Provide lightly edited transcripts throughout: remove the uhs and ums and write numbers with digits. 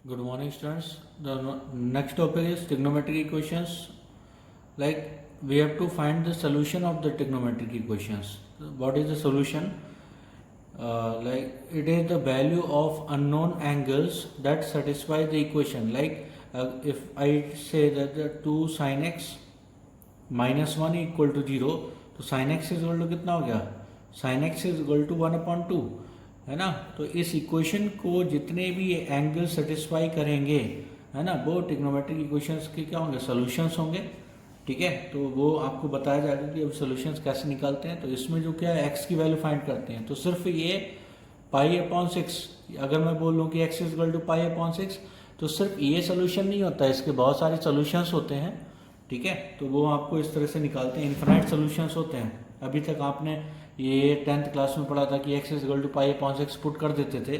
Good morning, students. The next topic is trigonometric equations. Like we have to find the solution of the trigonometric equations. What is the solution? Like it is the value of unknown angles that satisfy the equation. Like if I say that the 2 sin x minus 1 equal to 0, तो sin x is equal to कितना हो गया? sin x is equal to 1/2, है ना. तो इस equation को जितने भी एंगल सेटिस्फाई करेंगे, है ना, वो ट्रिग्नोमेट्रिक इक्वेशंस के क्या होंगे? सॉल्यूशंस होंगे. ठीक है, तो वो आपको बताया जाएगा कि अब सॉल्यूशंस कैसे निकालते हैं. तो इसमें जो क्या है, x की वैल्यू फाइंड करते हैं. तो सिर्फ ये π/6, अगर मैं बोल लूँ कि x इज इक्वल टू π/6, तो सिर्फ ये सोल्यूशन नहीं होता है, इसके बहुत सारे सोल्यूशंस होते हैं. ठीक है, तो वो आपको इस तरह से निकालते हैं. इन्फिनाइट सोल्यूशंस होते हैं. अभी तक आपने ये 10th क्लास में पढ़ा था कि x is equal to π/6 put कर देते थे.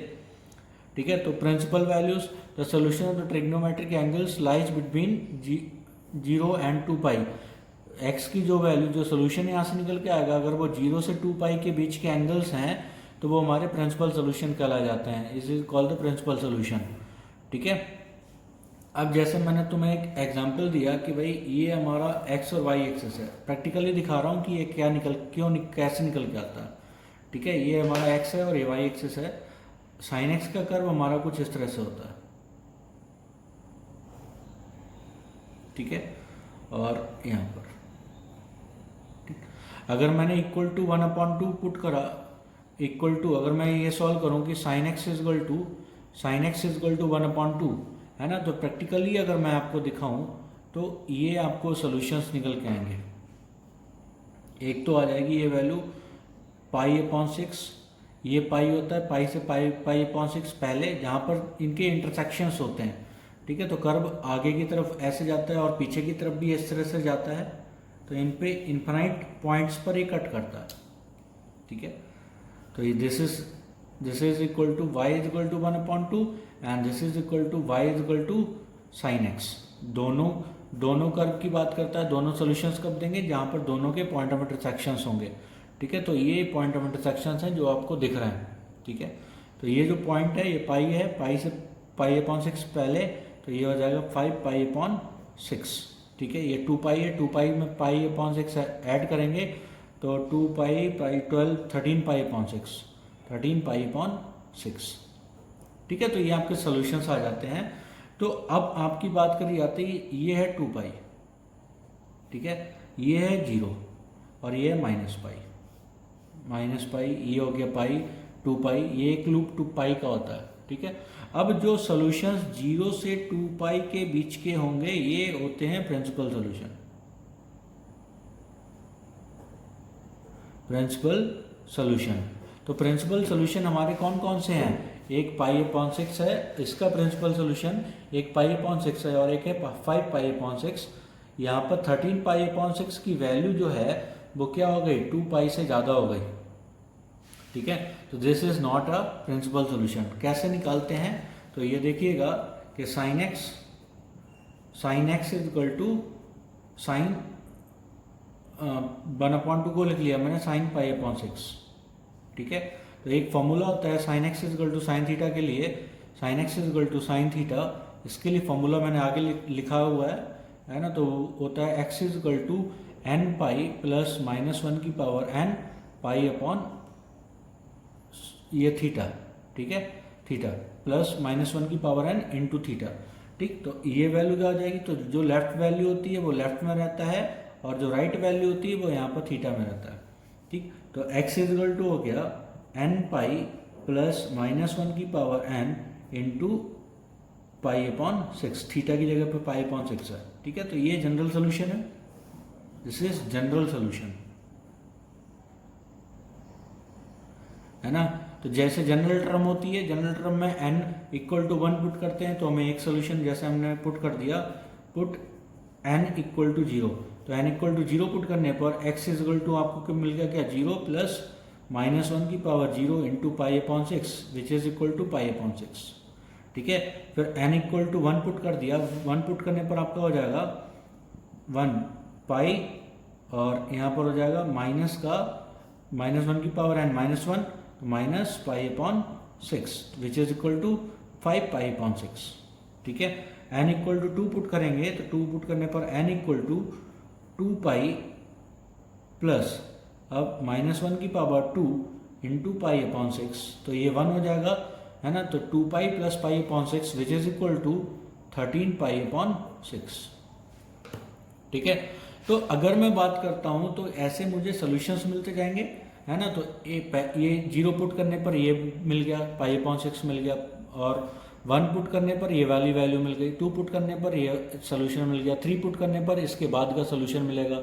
ठीक है, तो principal values, the solution of the trigonometric angles lies between 0 and 2π. x की जो वैल्यू, जो सोल्यूशन यहाँ से निकल के आएगा, अगर वो 0 से 2π के बीच के एंगल्स हैं तो वो हमारे प्रिंसिपल सोल्यूशन कहलाए जाते हैं. This is called the principal solution. ठीक है, अब जैसे मैंने तुम्हें एक एग्जांपल दिया कि भाई ये हमारा x और y एक्सिस है. प्रैक्टिकली दिखा रहा हूँ कि ये कैसे निकल के आता है. ठीक है, ये हमारा x है और ये y एक्सिस है. sin x का कर्व हमारा कुछ इस तरह से होता है. ठीक है, और यहाँ पर ठीक, अगर मैंने इक्वल टू 1/2 पुट करा, इक्वल टू, अगर मैं ये सॉल्व करूँ कि sin x is equal to 1/2, है ना, तो प्रैक्टिकली अगर मैं आपको दिखाऊं तो ये आपको सॉल्यूशंस निकल के आएंगे. एक तो आ जाएगी ये वैल्यू π/6. ये पाई होता है, पाई से π/6 पहले, जहाँ पर इनके इंटरसेक्शंस होते हैं. ठीक है, तो कर्व आगे की तरफ ऐसे जाता है और पीछे की तरफ भी इस तरह से जाता है. तो इन पे इन्फिनाइट पॉइंट्स पर ही कट करता है. ठीक है, तो this is equal to y is equal to 1/2 and this is equal to y is equal to sin x. दोनों कर्व की बात करता है. दोनों सॉल्यूशंस कब देंगे? जहाँ पर दोनों के पॉइंट ऑफ इंटरसेक्शंस होंगे. ठीक है, तो ये पॉइंट ऑफ इंटरसेक्शंस हैं जो आपको दिख रहे हैं. ठीक है, तो ये जो पॉइंट है ये पाई है, पाई से π/6 पहले, तो ये हो जाएगा 5π/6. ठीक है, ये 2π है, 2π में π/6 ऐड करेंगे तो 2π, 12, 13π/6. ठीक है, तो ये आपके सॉल्यूशंस आ जाते हैं. तो अब आपकी बात करी जाती है, ये है 2π. ठीक है, ये है 0 और ये है -π. ये हो गया पाई, 2π. ये एक लूप 2π का होता है. ठीक है, अब जो सॉल्यूशंस 0 से 2π के बीच के होंगे ये होते हैं प्रिंसिपल सॉल्यूशन. तो प्रिंसिपल सॉल्यूशन हमारे कौन कौन से हैं? एक π/6 है, इसका प्रिंसिपल सॉल्यूशन एक π/6 है और एक है 5π/6. यहाँ पर 13π/6 की वैल्यू जो है वो क्या हो गई? 2π से ज़्यादा हो गई. ठीक है, तो this is not a principal solution. कैसे निकालते हैं? तो ये देखिएगा कि sin x is equal to sine 1/2 को लिख लिया मैंने sin π/6. ठीक है, तो एक फॉर्मूला होता है sin x is equal to sine theta के लिए. sin x is equal to sine theta, इसके लिए फॉर्मूला मैंने आगे लिखा हुआ है ना. तो होता है x is equal to nπ plus -1 की पावर n π/, ये थीटा. ठीक है, थीटा प्लस -1 की पावर n इंटू थीटा. ठीक, तो ये वैल्यू क्या हो जाएगी? तो जो लेफ्ट वैल्यू होती है वो लेफ्ट में रहता है और जो राइट वैल्यू होती है वो यहाँ पर थीटा में रहता है. ठीक, तो x इज इक्वल टू हो गया nπ प्लस -1 की पावर n इंटू π/6. थीटा की जगह पे π/6 है. ठीक है, तो ये जनरल सोल्यूशन है. दिस इज जनरल सोल्यूशन, है ना. तो जैसे जनरल टर्म होती है, जनरल टर्म में n इक्वल टू 1 पुट करते हैं तो हमें एक सोल्यूशन, जैसे हमने पुट कर दिया, पुट n इक्वल टू 0. तो n इक्वल टू 0 पुट करने पर x इज इक्वल टू आपको क्या मिल गया? क्या? 0 प्लस -1 की power 0 into π/6 which is equal to π/6. ठीक है, फिर n इक्वल टू 1 पुट कर दिया. 1 पुट करने पर आपका हो जाएगा 1π और यहाँ पर हो जाएगा माइनस का -1 की पावर n -1, तो -π/6 विच इज इक्वल टू 5π/6. ठीक है। n इक्वल टू 2 पुट करेंगे तो 2 पुट करने पर n equal to 2 pi plus अब -1 की पावर 2 इंटू पाई अपॉन 6, तो ये 1 हो जाएगा, है ना। तो 2 pi plus pi upon 6 which is equal to 13 pi upon 6, ठीक है। तो अगर मैं बात करता हूँ तो ऐसे मुझे सॉल्यूशंस मिलते जाएंगे, है ना। तो ये 0 पुट करने पर ये मिल गया, पाई अपॉन 6 मिल गया, और 1 पुट करने पर ये वाली वैल्यू मिल गई, 2 पुट करने पर ये सोल्यूशन मिल गया, 3 पुट करने पर इसके बाद का सोल्यूशन मिलेगा,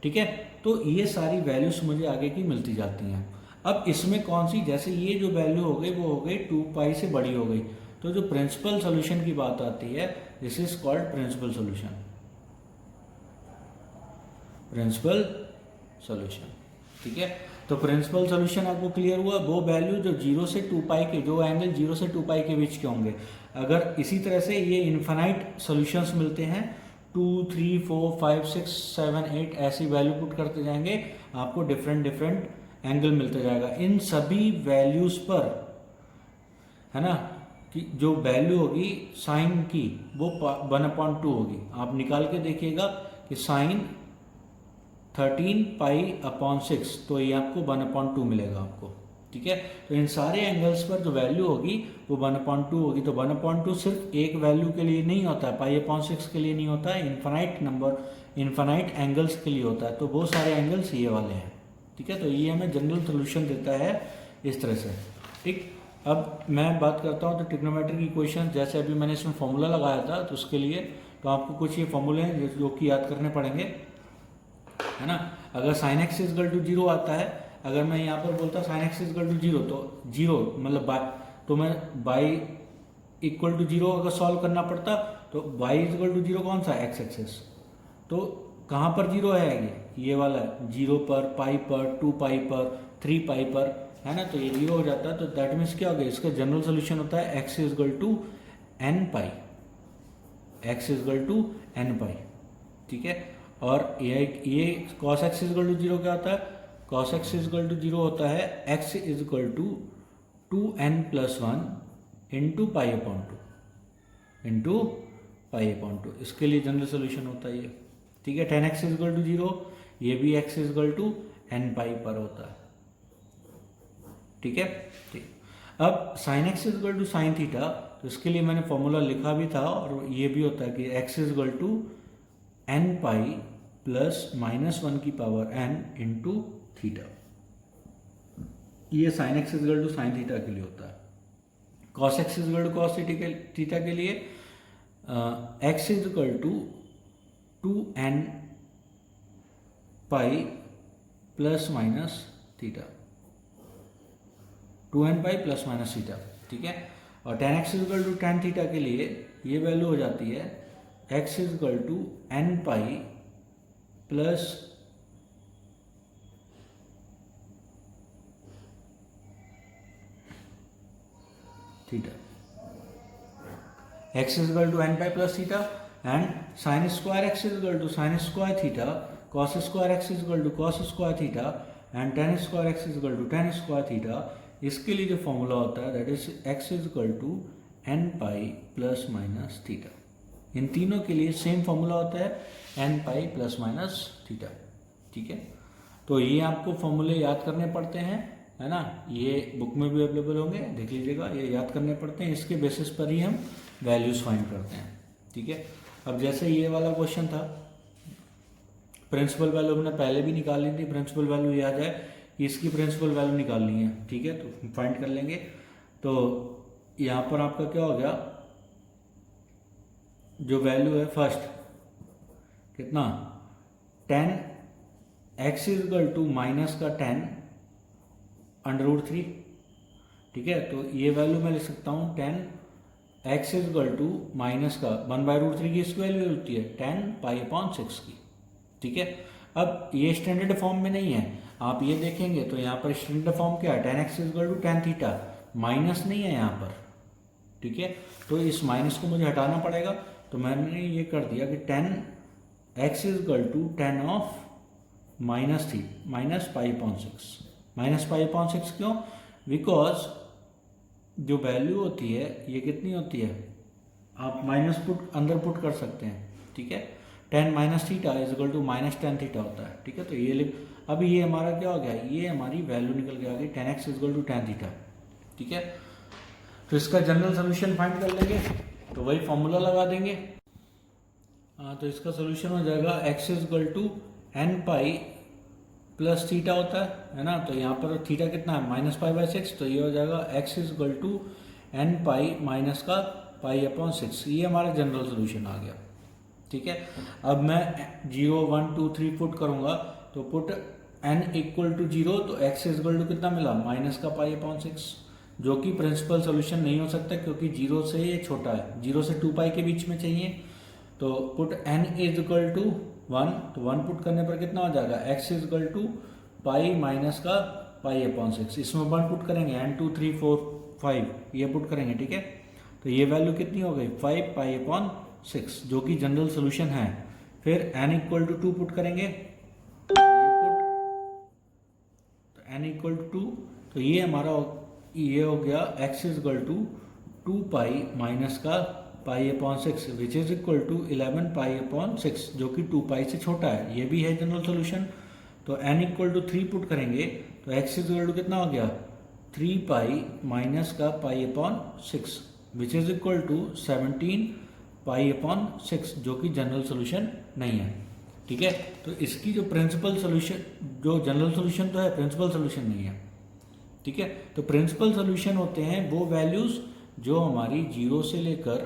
ठीक है। तो ये सारी वैल्यूज मुझे आगे की मिलती जाती हैं। अब इसमें कौन सी, जैसे ये जो वैल्यू हो गई वो हो गई 2 पाई से बड़ी हो गई, तो जो प्रिंसिपल सोल्यूशन की बात आती है this is called principal solution, principal solution, ठीक है। तो प्रिंसिपल सोल्यूशन आपको क्लियर हुआ, वो वैल्यू जो 0 से 2 पाई के, जो एंगल 0 से 2 पाई के बीच के होंगे। अगर इसी तरह से ये इन्फिनाइट सॉल्यूशंस मिलते हैं, 2, 3, 4, 5, 6, 7, 8 ऐसी वैल्यू पुट करते जाएंगे, आपको डिफरेंट डिफरेंट एंगल मिलता जाएगा। इन सभी वैल्यूज पर, है ना, कि जो वैल्यू होगी साइन की वो 1/2 होगी। आप निकाल के देखिएगा कि साइन 13 पाई अपॉन 6, तो ये आपको 1/2 मिलेगा आपको, ठीक है। तो इन सारे एंगल्स पर जो वैल्यू होगी वो 1/2 होगी। तो 1/2 सिर्फ एक वैल्यू के लिए नहीं होता है, पाई अपॉन 6 के लिए नहीं होता है, इन्फिनाइट नंबर, इन्फिनाइट एंगल्स के लिए होता है। तो वो सारे एंगल्स ये वाले हैं, ठीक है। तो ये हमें जनरल सोल्यूशन देता है इस तरह से, ठीक। अब मैं बात करता हूँ तो ट्रिग्नोमेट्रिक इक्वेशन, जैसे अभी मैंने इसमें फॉर्मूला लगाया था, तो उसके लिए तो आपको कुछ ये फॉर्मूले हैं जो कि याद करने पड़ेंगे, है ना। अगर साइन एक्स इजकल टू 0 आता है, अगर मैं यहाँ पर बोलता साइन एक्स इजकल टू 0, तो 0 मतलब बाय, तो मैं बाई इक्वल टू 0 अगर सॉल्व करना पड़ता तो बाई इजकल टू 0 कौन सा, एक्स एक्सेस, तो कहाँ पर 0 है, ये वाला है, 0 पर, पाई पर, 2 पाई पर, 3 पाई पर, है ना। तो ये 0 हो जाता है। तो दैट मीन्स क्या हो गया, इसका जनरल सोल्यूशन होता है x is equal to N pi, x is equal to N pi, ठीक है। और ये cos x इजकल टू 0 क्या होता है, cos x इजकल टू 0 होता है x is equal to 2n+1 into pi upon 2 into pi upon 2, इसके लिए जनरल सोल्यूशन होता है ये, ठीक है। 10x इजकल टू 0, ये भी x is equal to n pi पर होता है, ठीक है, ठीक। अब sin x is equal to sine theta, तो इसके लिए मैंने फॉर्मूला लिखा भी था, और ये भी होता है कि x is equal to n pi plus -1 की पावर n इंटू थीटा, ये sine X is equal to sine theta के लिए होता है। Cos X is equal to cos theta के लिए x is equal to 2n pi plus minus theta, 2n pi plus minus theta, ठीक है। और tan x is equal to tan theta के लिए ये वैल्यू हो जाती है x is equal to n pi plus theta, x is equal to n pi plus theta, and sine square x is equal to sine square theta, cos square x is equal to cos square theta, and tan square x is equal to tan square theta. इसके लिए जो formula होता है that is x is equal to n pi plus minus theta. इन तीनों के लिए same formula होता है n pi plus minus theta, ठीक है। तो ये आपको फॉर्मूले याद करने पड़ते हैं, है ना। ये बुक में भी अवेलेबल होंगे, देख लीजिएगा, ये याद करने पड़ते हैं, इसके बेसिस पर ही हम वैल्यूज फाइंड करते हैं, ठीक है। अब जैसे ये वाला क्वेश्चन था, प्रिंसिपल वैल्यू हमने पहले भी निकाल ली थी, प्रिंसिपल वैल्यू याद है, इसकी प्रिंसिपल वैल्यू निकालनी है, ठीक है। तो फाइंड कर लेंगे। तो यहाँ पर आपका क्या हो गया, जो वैल्यू है फर्स्ट कितना, 10 x इजकल टू माइनस का 10 √3, ठीक है। तो ये वैल्यू मैं लिख सकता हूँ 10 x इजकल टू माइनस का 1/√3 की इसकी वैल्यू होती है 10 पाई अपॉन 6 की, ठीक है। अब ये स्टैंडर्ड फॉर्म में नहीं है, आप ये देखेंगे तो यहाँ पर स्टैंडर्ड फॉर्म क्या है, 10x is equal to tan theta, minus नहीं है यहाँ पर, ठीक है। तो इस माइनस को मुझे हटाना पड़ेगा, तो मैंने ये कर दिया कि 10x is equal to tan of minus pi upon 6, minus pi upon 6 क्यों, बिकॉज जो वैल्यू होती है ये कितनी होती है, आप माइनस पुट अंदर पुट कर सकते हैं, ठीक है। Tan minus theta is equal to minus tan theta होता है, ठीक है। तो ये लिख, अभी ये हमारा क्या हो गया, ये हमारी वैल्यू निकल के आ गई tan x is equal to tan theta, ठीक है। तो इसका जनरल सोल्यूशन फाइंड कर लेंगे, तो वही फॉर्मूला लगा देंगे। तो इसका सोल्यूशन हो जाएगा X is equal to N pi plus theta होता है ना। तो यहाँ पर थीटा कितना है, माइनस पाई बाई सिक्स, तो ये हो जाएगा X is equal to N pi minus का पाई अपॉन सिक्स। ये हमारा जनरल सोल्यूशन आ गया, ठीक है। अब मैं 0 1 2 3 पुट करूंगा, तो पुट n इक्वल टू 0, तो x इज इक्वल टू कितना मिला, माइनस का पाई अपॉन सिक्स, जो कि प्रिंसिपल सोल्यूशन नहीं हो सकता क्योंकि 0 से ये छोटा है, 0 से 2 पाई के बीच में चाहिए। तो put n is equal to 1, तो 1 पुट करने पर कितना हो जाएगा, x is equal to pi minus का पाई अपॉन सिक्स। इसमें 1 पुट करेंगे, n 2 3 4 5 ये पुट करेंगे, ठीक है। तो ये वैल्यू कितनी हो गई, 5 पाई अपॉन सिक्स, जो कि जनरल सोल्यूशन है। फिर n इक्वल टू 2 पुट करेंगे, तो n इक्वल टू 2, तो ये हमारा ये हो गया x is equal to 2 pi minus का pi upon six which is equal to 11 pi upon six, जो कि 2 पाई से छोटा है, ये भी है जनरल सोल्यूशन। तो n इक्वल टू 3 पुट करेंगे, तो x इज इक्वल टू कितना हो गया, 3 पाई माइनस का pi upon six which is equal to 17 pi upon six, जो कि जनरल सोल्यूशन नहीं है, ठीक है। तो इसकी जो प्रिंसिपल सोल्यूशन, जो जनरल सोल्यूशन तो है, प्रिंसिपल सोल्यूशन नहीं है, ठीक है। तो प्रिंसिपल सोल्यूशन होते हैं वो वैल्यूज जो हमारी 0 से लेकर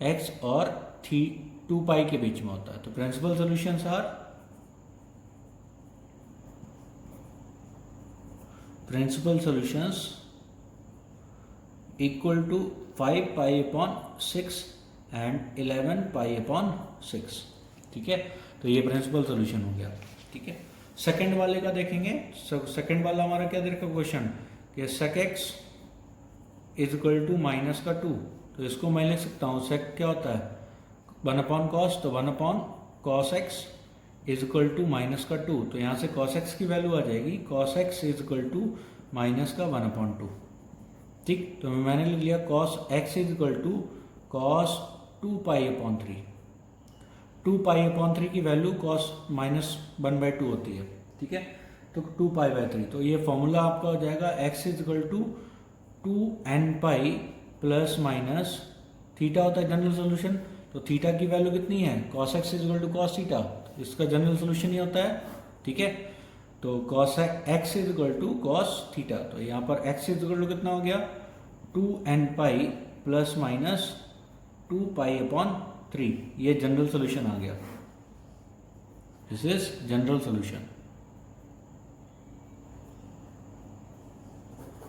x और 2 पाई के बीच में होता है। तो principal solutions are principal solutions equal to 5 pi upon six and 11 pi upon six, ठीक है। तो ये प्रिंसिपल सोल्यूशन हो गया, ठीक है। सेकंड वाले का देखेंगे। सेकंड वाला हमारा क्या दे रखा क्वेश्चन, कि sec x is equal to minus का 2, तो इसको मैं लिख सकता हूँ sec क्या होता है, 1 अपॉन कॉस, तो 1 upon cos x is equal to minus का 2, तो यहाँ से कॉस एक्स की वैल्यू आ जाएगी cos x is equal to minus का 1 अपॉन 2, ठीक। तो मैंने लिख लिया cos x is equal to cos 2 pi upon 3, 2 pi upon 3 की वैल्यू कॉस माइनस 1/2 होती है, ठीक है। तो 2 पाई बाई 3, तो ये फॉर्मूला आपका हो जाएगा X is equal to 2n pi plus minus theta होता है जनरल सोल्यूशन। तो थीटा की वैल्यू कितनी है, cos x is equal to cos theta, इसका जनरल सोल्यूशन ही होता है, ठीक है। तो cos x is equal to cos theta, तो यहाँ पर एक्स इज इक्वल टू कितना हो गया, 2n pi plus minus 2 pi upon 3, ये जनरल सोल्यूशन आ गया, दिस इज जनरल सोल्यूशन।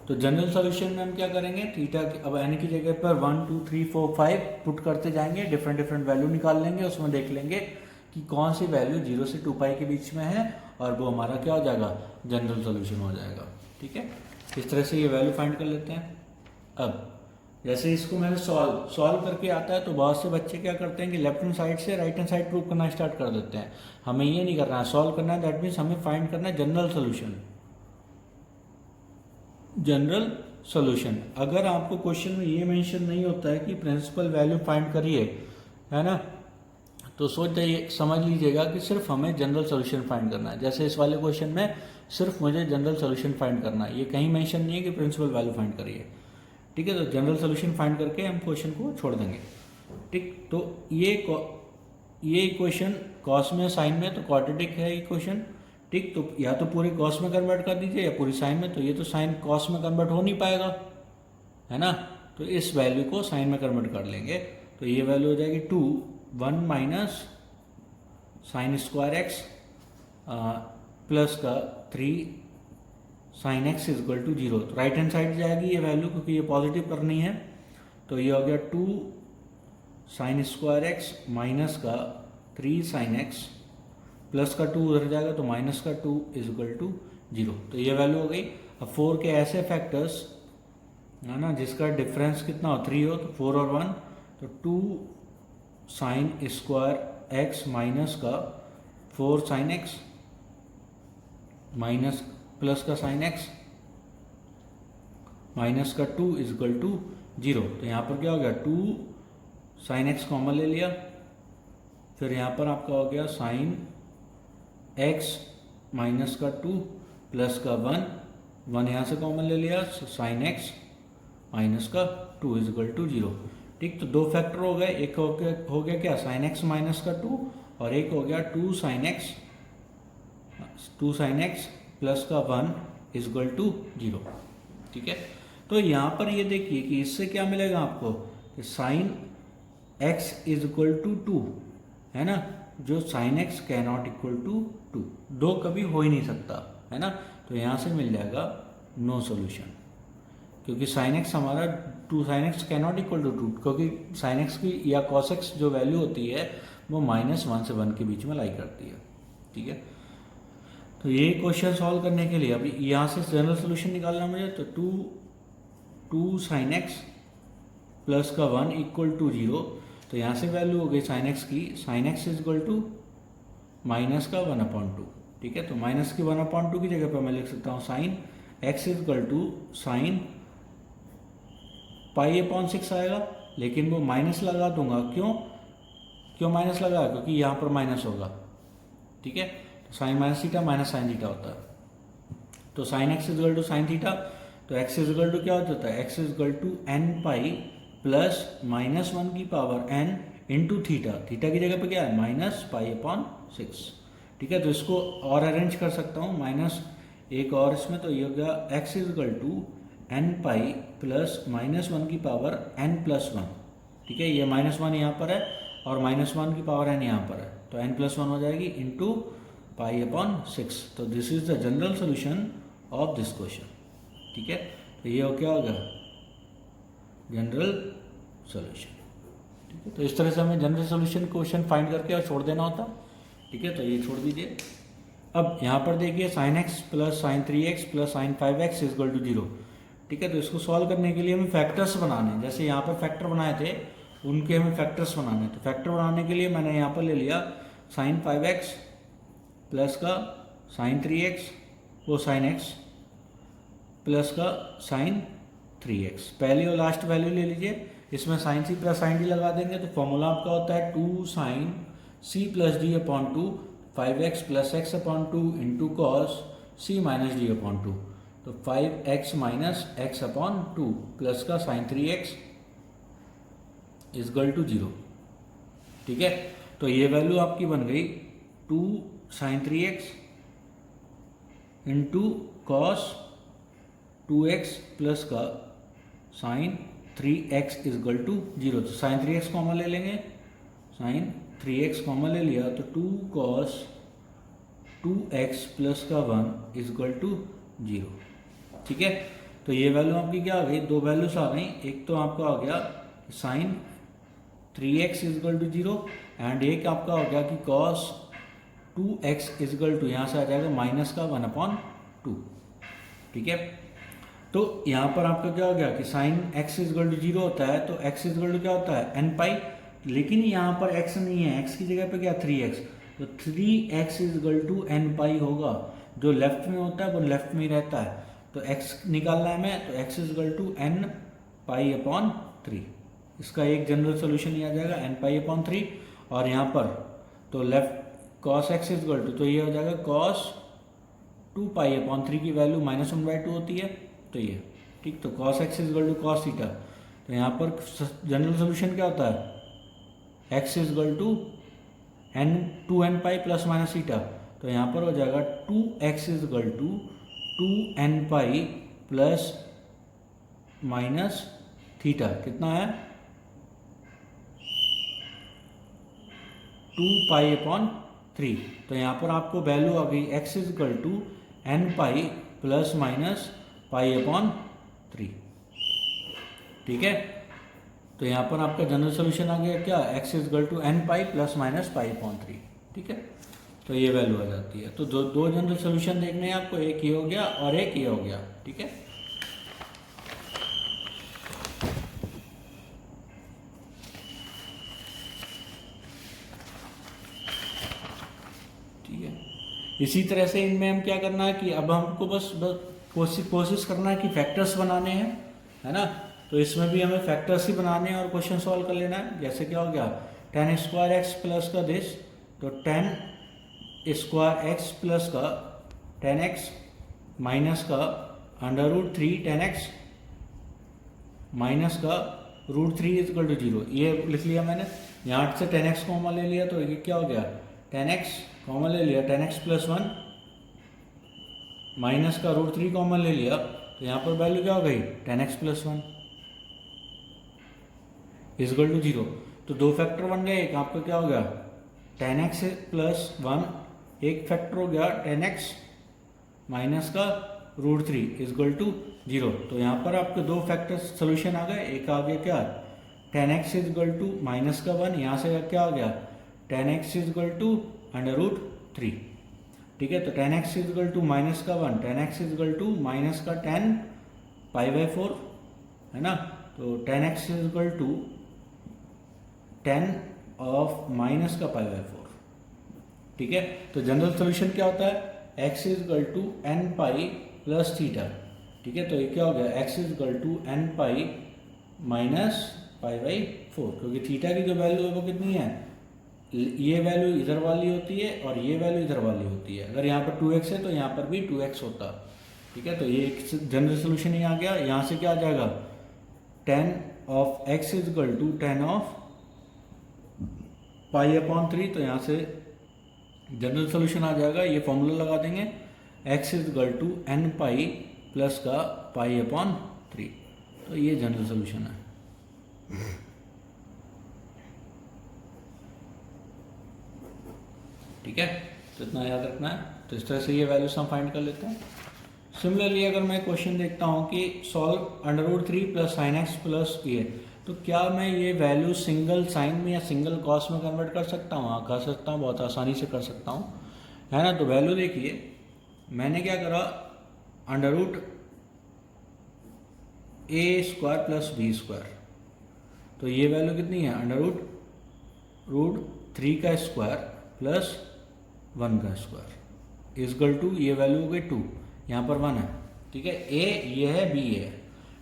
तो जनरल सोल्यूशन में हम क्या करेंगे, थीटा अब n की जगह पर 1 2 3 4 5 पुट करते जाएंगे, डिफरेंट डिफरेंट वैल्यू निकाल लेंगे, उसमें देख लेंगे कि कौन सी वैल्यू 0 से 2 पाई के बीच में है, और वो हमारा क्या हो जाएगा, जनरल सोल्यूशन हो जाएगा, ठीक है। इस तरह से ये वैल्यू फाइंड कर लेते हैं। अब जैसे इसको मैंने सॉल्व करके आता है, तो बहुत से बच्चे क्या करते हैं कि लेफ्ट हैंड साइड से राइट हैंड साइड प्रूव करना स्टार्ट कर देते हैं। हमें ये नहीं करना है, सॉल्व करना है, दैट मीन्स हमें फाइंड करना है जनरल सोल्यूशन। जनरल सोल्यूशन, अगर आपको क्वेश्चन में ये मेंशन नहीं होता है कि प्रिंसिपल वैल्यू फाइंड करिए, है ना, तो समझ लीजिएगा कि सिर्फ हमें जनरल सोल्यूशन फाइंड करना है। जैसे इस वाले क्वेश्चन में सिर्फ मुझे जनरल सोल्यूशन फाइंड करना है, ये कहीं मेंशन नहीं है कि प्रिंसिपल वैल्यू फाइंड करिए, ठीक है। तो जनरल सोल्यूशन फाइंड करके हम क्वेश्चन को छोड़ देंगे, ठीक। तो ये इक्वेशन कॉस में साइन में तो क्वाड्रेटिक है इक्वेशन, ठीक। तो या तो पूरे कॉस में कन्वर्ट कर दीजिए या पूरी साइन में, तो ये तो साइन कॉस में कन्वर्ट हो नहीं पाएगा, है ना। तो इस वैल्यू को साइन में कन्वर्ट कर लेंगे, तो ये वैल्यू हो जाएगी 2 1 minus sine square x plus का 3 sine x is equal to 0। तो राइट हैंड साइड जाएगी ये वैल्यू, क्योंकि ये पॉजिटिव करनी है, तो ये हो गया 2 साइन स्क्वायर एक्स माइनस का 3 साइन एक्स प्लस का 2 उधर जाएगा, तो माइनस का 2 इज इक्वल टू 0। तो ये वैल्यू हो गई। अब 4 के ऐसे फैक्टर्स, है ना, जिसका डिफरेंस कितना हो 3 हो, तो 4 और 1, तो 2 साइन स्क्वायर एक्स माइनस का 4 साइन एक्स माइनस प्लस का साइन एक्स माइनस का 2 इज इक्वल टू 0। तो यहाँ पर क्या हो गया, 2 साइन एक्स कॉमन ले लिया, फिर यहाँ पर आपका हो गया साइन एक्स माइनस का 2 प्लस का 1 यहाँ से कॉमन ले लिया, साइन एक्स माइनस का 2 इज इक्वल टू 0। ठीक, तो दो फैक्टर हो गए, एक हो गया क्या साइन एक्स माइनस का 2 और एक हो गया 2 साइन एक्स प्लस का 1 इज इक्वल टू 0। ठीक है, तो यहाँ पर ये देखिए कि इससे क्या मिलेगा आपको कि sine x is equal to 2 है ना, जो sine X can not equal to 2, दो कभी हो ही नहीं सकता है ना, तो यहाँ से मिल जाएगा नो सोल्यूशन, क्योंकि साइन एक्स हमारा 2 sine X can not equal to 2, क्योंकि साइन एक्स की या कॉस एक्स जो वैल्यू होती है वो -1 से 1 के बीच में लाई करती है। ठीक है, तो ये क्वेश्चन सॉल्व करने के लिए अभी यहाँ से जनरल सोल्यूशन निकालना मुझे, तो 2 साइन एक्स प्लस का 1 इक्वल टू 0, तो यहाँ से वैल्यू हो गई साइन एक्स की, sine x is equal to minus का 1/2। ठीक है, तो माइनस की 1/2 की जगह पर मैं लिख सकता हूँ sine x is equal to sine π/6 आएगा, लेकिन वो माइनस लगा दूंगा, क्यों माइनस लगा, क्योंकि यहाँ पर माइनस होगा। ठीक है, तो sine minus theta minus sine theta होता है, तो sine x is equal to sine theta, तो एक्स इज इक्वल टू क्या हो जाता है, x is equal to n π plus -1 की power n into theta, theta की जगह पे क्या है -π/6। ठीक है, तो इसको और अरेंज कर सकता हूँ माइनस एक और इसमें, तो ये हो गया x is equal to n π plus -1 की पावर n+1। ठीक है, ये -1 यहाँ पर है और -1 की पावर n यहाँ पर है, तो n+1 हो जाएगी इंटू π/6। तो this is the general solution of this question. ठीक है, तो ये क्या होगा जनरल सोल्यूशन। ठीक है, तो इस तरह से हमें जनरल सोल्यूशन क्वेश्चन फाइंड करके और छोड़ देना होता। ठीक है, तो ये छोड़ दीजिए। अब यहाँ पर देखिए sine x plus sine 3x plus sine 5x is equal to 0। ठीक है, तो इसको सॉल्व करने के लिए हमें फैक्टर्स बनाने हैं, जैसे यहाँ पर फैक्टर बनाए थे उनके हमें फैक्टर्स बनाने, तो फैक्टर बनाने के लिए मैंने यहाँ पर ले लिया साइन 5x प्लस का साइन 3x वो साइन x प्लस का साइन 3x, पहली और लास्ट वैल्यू ले लीजिए, इसमें sine c plus sine d लगा देंगे, तो फॉर्मूला आपका होता है 2 sine c plus d/2 5x plus x/2 into cos c minus d/2, तो 5x माइनस x/2 प्लस का sine 3x is equal to 0। ठीक है, तो ये वैल्यू आपकी बन गई 2 sine 3x into cos 2x plus का sine 3x is equal to 0, तो साइन 3x कॉमन ले लेंगे, साइन 3x कॉमन ले लिया, तो 2 कॉस 2x प्लस का 1 इज इक्वल टू 0। ठीक है, तो ये वैल्यू आपकी क्या आ गई, दो वैल्यूज आ गई, एक तो आपका हो गया sine 3x is equal to 0 and एक आपका हो गया कि cos 2x is equal to यहाँ से आ जाएगा माइनस का 1/2। ठीक है, तो यहाँ पर आपका क्या हो गया कि sine x is equal to 0 होता है, तो x इज इक्वल टू क्या होता है n π, लेकिन यहाँ पर x नहीं है, x की जगह पे क्या 3x, तो 3x is equal to n π होगा, जो लेफ्ट में होता है वो लेफ्ट में ही रहता है, तो x निकालना है हमें, तो x is equal to n π/3, इसका एक जनरल सोल्यूशन ही आ जाएगा n π/3, और यहाँ पर तो left cos x is equal to, तो ये हो जाएगा cos 2 π/3 की वैल्यू -1/2 होती है, तो ये ठीक, तो cos x is equal to cos theta, तो यहाँ पर जनरल सोल्यूशन क्या होता है x is equal to 2n π plus minus theta, तो यहाँ पर हो जाएगा 2x is equal to 2n π plus minus theta, कितना है 2 π/3, तो यहाँ पर आपको वैल्यू आ गई x is equal to n π plus minus π/3। ठीक है, तो यहाँ पर आपका जनरल सोल्यूशन आ गया क्या x is equal to n π plus minus π/3। ठीक है, तो ये वैल्यू आ जाती है, तो दो जनरल सोल्यूशन देखने हैं आपको, एक ये हो गया और एक ये हो गया। ठीक है, इसी तरह से इनमें हम क्या करना है कि अब हमको बस कोशिश करना है कि फैक्टर्स बनाने हैं, है ना, तो इसमें भी हमें फैक्टर्स ही बनाने हैं और क्वेश्चन सॉल्व कर लेना है। जैसे क्या हो गया, टेन स्क्वायर एक्स प्लस का दिस, तो टेन स्क्वायर एक्स प्लस का टेन एक्स माइनस का under root three tan x minus का root three is equal to zero. ये लिख लिया मैंने, यहाँ से टेन एक्स कॉमन ले लिया, तो ये क्या हो गया, टेन एक्स कॉमन ले लिया, tan X plus one minus का रूट थ्री कॉमन ले लिया, तो यहाँ पर वैल्यू क्या हो गई, tan X plus one is equal to zero. तो दो फैक्टर बन गए, एक आपका क्या हो गया टेन एक्स प्लस वन, एक फैक्टर हो गया टेन एक्स माइनस का root three is equal to zero. तो यहाँ पर आपके दो फैक्टर सोल्यूशन आ गए, एक आ गया क्या tan x is equal to minus का वन, यहाँ से क्या आ गया tan x is equal to under root three. ठीक है, तो tan x is equal to minus का one, tan x is equal to minus का टेन पाई बाई फोर, है ना। तो tan x is equal to tan of minus का pi by four. ठीक है, तो जनरल सोल्यूशन क्या होता है, x is equal to N pi plus theta. ठीक है, तो ये क्या हो गया, x is equal to N pi minus pi by four, क्योंकि थीटा की जो वैल्यू है वो कितनी है, ये वैल्यू इधर वाली होती है और ये वैल्यू इधर वाली होती है। अगर यहाँ पर 2x है तो यहाँ पर भी 2x होता। ठीक है, तो ये एक जनरल सोल्यूशन ही आ गया। यहाँ से क्या आ जाएगा, tan of x is equal to tan of pi upon three, तो यहाँ से जनरल सोल्यूशन आ जाएगा। ये फॉर्मूला लगा देंगे, x is equal to N pi plus का पाई अपॉन थ्री, तो ये जनरल सोल्यूशन है। ठीक है, तो इतना याद रखना है। तो इस तरह से ये वैल्यूज हम फाइंड कर लेते हैं। सिमिलरली अगर मैं क्वेश्चन देखता हूँ कि solve under root three plus sine x plus ये, तो क्या मैं ये वैल्यू सिंगल साइन में या सिंगल कॉस में कन्वर्ट कर सकता हूँ? हाँ, कर सकता हूँ, बहुत आसानी से कर सकता हूँ, है ना। तो वैल्यू देखिए, मैंने क्या करा, अंडर रूट ए स्क्वायर प्लस बी स्क्वायर, तो ये वैल्यू कितनी है, अंडर रूट थ्री का स्क्वायर प्लस वन का स्क्वायर इज इक्वल टू, ये वैल्यू हो गई टू, यहाँ पर वन है। ठीक है, ए ये है, बी ये है।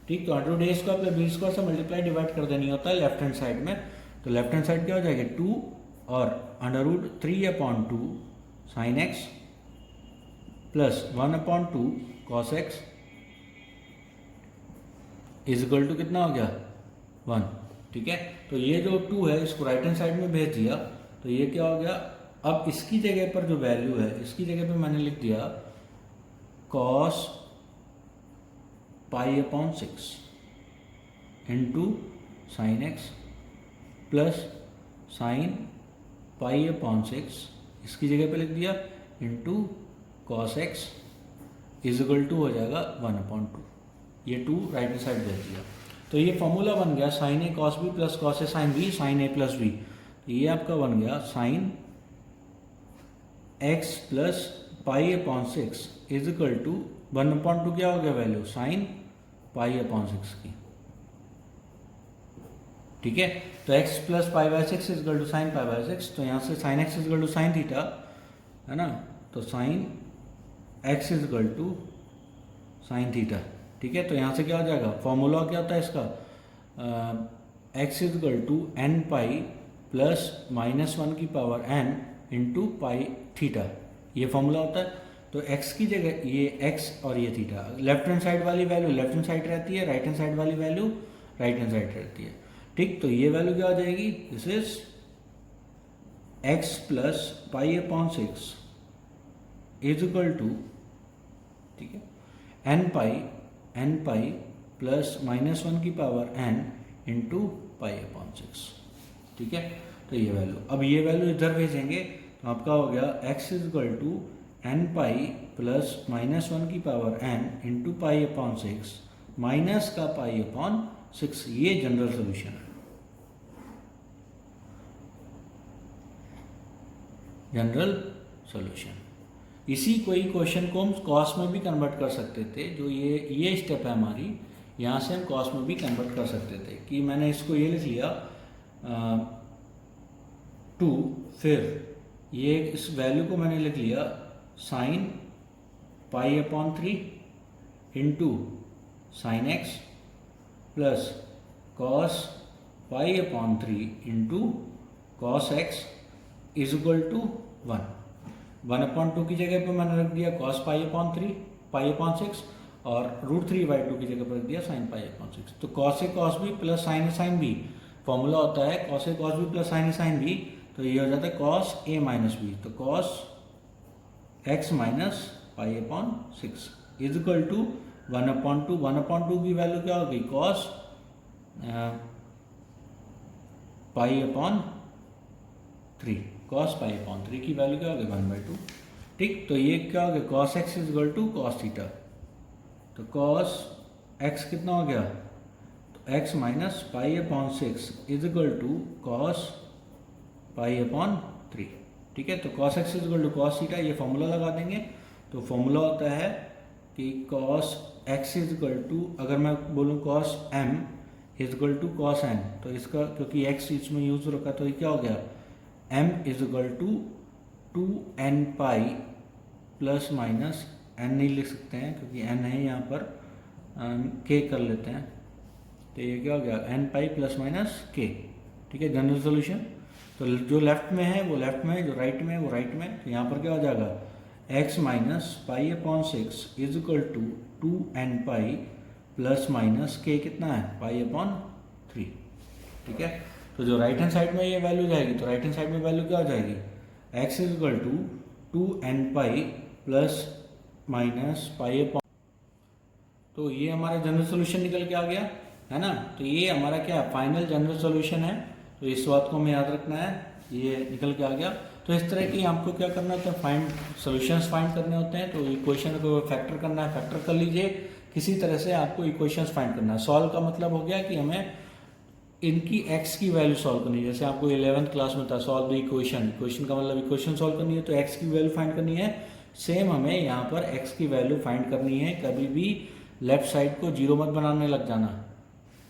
ठीक, तो अंडर रूट ए स्क्वायर प्लस बी स्क्वायर से मल्टीप्लाई डिवाइड कर देनी होता है लेफ्ट हैंड साइड में। तो लेफ्ट हैंड साइड क्या हो जाएगी, टू और under root three upon two sine x plus one upon two cos x is equal to कितना हो गया, वन। ठीक है, तो ये जो टू है इसको राइट हैंड साइड में भेज दिया, तो ये क्या हो गया, अब इसकी जगह पर जो वैल्यू है, इसकी जगह पर मैंने लिख दिया cos pi upon six into sine x plus sine pi upon six, इसकी जगह पे लिख दिया into cos x is equal to हो जाएगा वन अपॉन टू, ये टू राइट हैंड साइड भेज दिया। तो ये फॉर्मूला बन गया sine A cos B plus cos A sine B, sine A plus B. तो ये आपका बन गया sine x plus pi upon six is equal to one upon two, क्या हो गया value, sine pi upon six की। ठीक है, तो x plus pi by six is equal to sine pi by six, तो यहाँ से sine x is equal to sine theta, है ना। तो sine x is equal to sine theta. ठीक है, तो यहाँ से क्या हो जाएगा, फॉर्मूला क्या होता है इसका, x is equal to N pi plus minus one की power n into pi theta, ये फॉर्मूला होता है। तो x की जगह ये x और ये थीटा, लेफ्ट हैंड साइड वाली वैल्यू लेफ्ट हैंड साइड रहती है, राइट हैंड साइड वाली वैल्यू राइट हैंड साइड रहती है। ठीक, तो ये वैल्यू क्या हो जाएगी, this is x plus pi upon six is equal to, ठीक है, n pi plus minus one की power n into pi upon six. ठीक है, तो ये वैल्यू, अब ये वैल्यू इधर भेजेंगे तो आपका हो गया x is equal to N pi plus minus one की power n into pi upon six minus का पाई अपॉन सिक्स, ये जनरल सोल्यूशन है, जनरल सोल्यूशन। इसी कोई क्वेश्चन को हम कॉस में भी कन्वर्ट कर सकते थे, जो ये स्टेप है हमारी, यहाँ से हम कॉस में भी कन्वर्ट कर सकते थे कि मैंने इसको ये लिख लिया टू, फिर ये इस वैल्यू को मैंने लिख लिया sine pi upon three into sine x plus cos pi upon 3 into cos x is equal to 1/2 की जगह पर मैंने रख दिया cos pi upon 3 pi upon 6 और √3/2 की जगह पर रख दिया साइन पाई अपॉन 6। तो cos A cos B plus sine A sine B, formula होता है cos A cos B plus sine A sine B, तो ये हो जाता है कॉस ए माइनस बी, तो cos x minus pi upon 6 is equal to 1/2। 1/2 की value क्या होगी, cos pi upon 3, cos pi upon 3 की वैल्यू क्या होगी 1/2। ठीक, तो ये क्या हो गया, cos x is equal to cos theta, तो कॉस एक्स कितना हो गया, तो x minus pi upon 6 is equal to cos pi upon 3। ठीक है, तो cos x is equal to cos theta, ये फॉर्मूला लगा देंगे। तो फॉर्मूला होता है कि cos x is equal to, अगर मैं बोलूँ cos m is equal to cos n, तो इसका क्योंकि एक्स इसमें यूज रखा तो ये क्या हो गया, m is equal to 2n pi plus minus n नहीं लिख सकते हैं क्योंकि एन है यहाँ पर, के कर लेते हैं, तो ये क्या हो गया एन पाई प्लस माइनस के। ठीक है, जनरल सोल्यूशन, तो जो लेफ्ट में है वो लेफ्ट में, जो राइट में है वो राइट में, तो यहाँ पर क्या हो जाएगा x minus pi upon 6 is equal to 2n pi plus minus के कितना है पाई अपॉन 3। ठीक है, तो जो राइट हैंड साइड में ये वैल्यू जाएगी, तो राइट हैंड साइड में वैल्यू क्या हो जाएगी, x is equal to 2n pi plus minus pi upon, तो ये हमारा जनरल सोल्यूशन निकल के आ गया है ना। तो ये हमारा क्या फाइनल जनरल सोल्यूशन है, तो इस बात को हमें याद रखना है, ये निकल के आ गया। तो इस तरह की आपको क्या करना होता है, फाइंड सॉल्यूशंस फाइंड करने होते हैं। तो इक्वेशन को फैक्टर करना है, फैक्टर कर लीजिए, किसी तरह से आपको इक्वेशंस फाइंड करना है। सॉल्व का मतलब हो गया कि हमें इनकी एक्स की वैल्यू सॉल्व करनी है, जैसे आपको 11th क्लास में था सॉल्व द इक्वेशन, इक्वेशन का मतलब इक्वेशन सॉल्व करनी है, तो एक्स की वैल्यू फाइंड करनी है। सेम हमें यहाँ पर एक्स की वैल्यू फाइंड करनी है, कभी भी लेफ्ट साइड को जीरो मत बनाने लग जाना।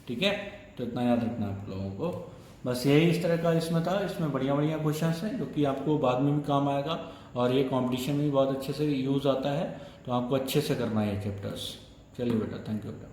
ठीक है, तो इतना याद रखना आप लोगों को, बस यही इस तरह का इसमें था। इसमें बढ़िया बढ़िया क्वेश्चंस हैं जो कि आपको बाद में भी काम आएगा, और ये कंपटीशन में भी बहुत अच्छे से यूज़ आता है, तो आपको अच्छे से करना है ये चैप्टर्स। चलिए बेटा, थैंक यू बेटा।